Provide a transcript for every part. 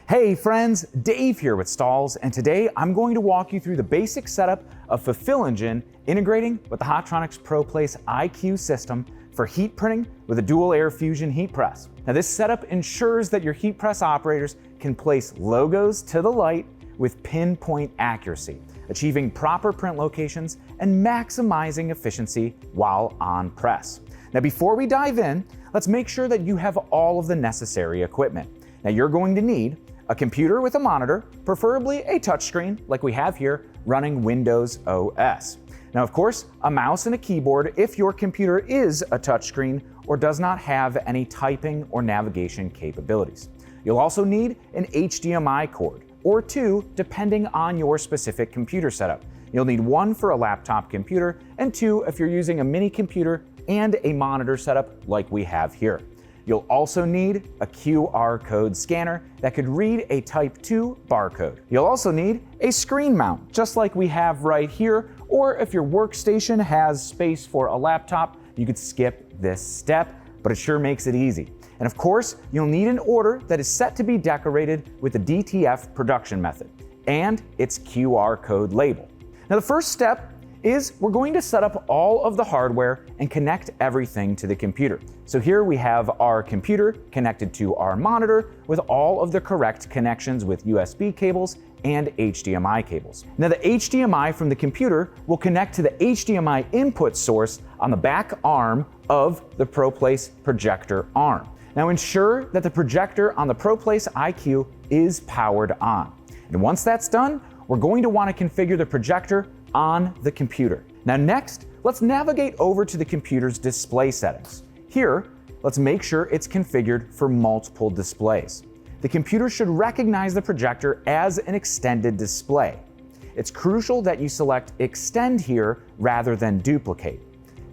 Hey friends, Dave here with Stahls, and today I'm going to walk you through the basic setup of Fulfill Engine integrating with the Hotronix ProPlace IQ system for heat printing with a dual air fusion heat press. Now this setup ensures that your heat press operators can place logos to the light with pinpoint accuracy, achieving proper print locations and maximizing efficiency while on press. Now before we dive in, let's make sure that you have all of the necessary equipment. Now you're going to need a computer with a monitor, preferably a touchscreen like we have here running Windows OS. Now of course, a mouse and a keyboard if your computer is a touchscreen or does not have any typing or navigation capabilities. You'll also need an HDMI cord, or two depending on your specific computer setup. You'll need one for a laptop computer and two if you're using a mini computer and a monitor setup like we have here. You'll also need a QR code scanner that could read a Type 2 barcode. You'll also need a screen mount, just like we have right here, or if your workstation has space for a laptop, you could skip this step, but it sure makes it easy. And of course, you'll need an order that is set to be decorated with the DTF production method and its QR code label. Now the first step is we're going to set up all of the hardware and connect everything to the computer. So here we have our computer connected to our monitor with all of the correct connections with USB cables and HDMI cables. Now the HDMI from the computer will connect to the HDMI input source on the back arm of the ProPlace projector arm. Now ensure that the projector on the ProPlace IQ is powered on. And once that's done, we're going to want to configure the projector on the computer. Now next, let's navigate over to the computer's display settings. Here, let's make sure it's configured for multiple displays. The computer should recognize the projector as an extended display. It's crucial that you select Extend here rather than Duplicate.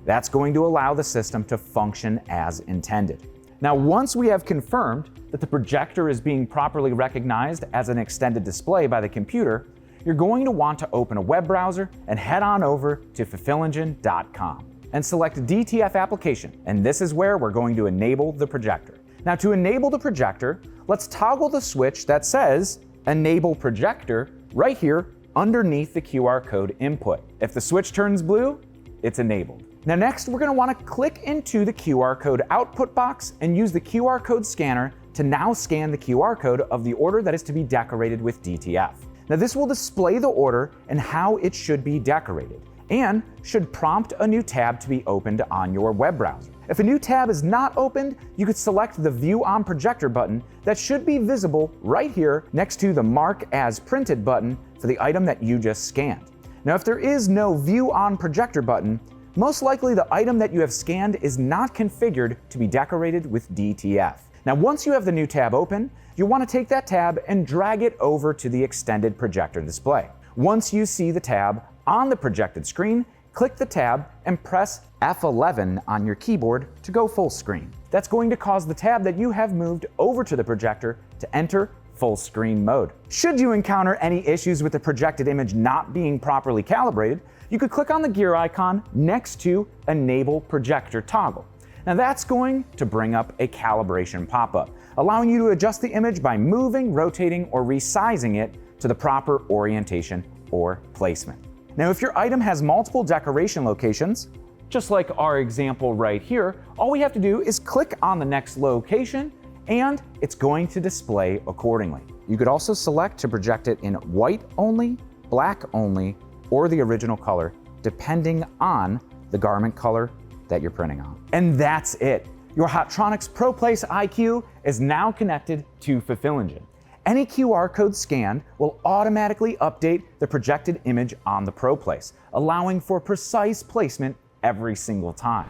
That's going to allow the system to function as intended. Now once we have confirmed that the projector is being properly recognized as an extended display by the computer, you're going to want to open a web browser and head on over to fulfillengine.com and select DTF application, and this is where we're going to enable the projector. Now to enable the projector, let's toggle the switch that says Enable Projector right here underneath the QR code input. If the switch turns blue, it's enabled. Now next, we're going to want to click into the QR code output box and use the QR code scanner to now scan the QR code of the order that is to be decorated with DTF. Now this will display the order and how it should be decorated, and should prompt a new tab to be opened on your web browser. If a new tab is not opened, you could select the View on Projector button that should be visible right here next to the Mark as Printed button for the item that you just scanned. Now if there is no View on Projector button, most likely the item that you have scanned is not configured to be decorated with DTF. Now once you have the new tab open, you'll want to take that tab and drag it over to the extended projector display. Once you see the tab on the projected screen, click the tab and press F11 on your keyboard to go full screen. That's going to cause the tab that you have moved over to the projector to enter full screen mode. Should you encounter any issues with the projected image not being properly calibrated, you could click on the gear icon next to Enable Projector toggle. Now that's going to bring up a calibration pop-up, allowing you to adjust the image by moving, rotating, or resizing it to the proper orientation or placement. Now if your item has multiple decoration locations, just like our example right here, all we have to do is click on the next location and it's going to display accordingly. You could also select to project it in white only, black only, or the original color, depending on the garment color that you're printing on. And that's it. Your Hotronix ProPlace IQ is now connected to Fulfill Engine. Any QR code scanned will automatically update the projected image on the ProPlace, allowing for precise placement every single time.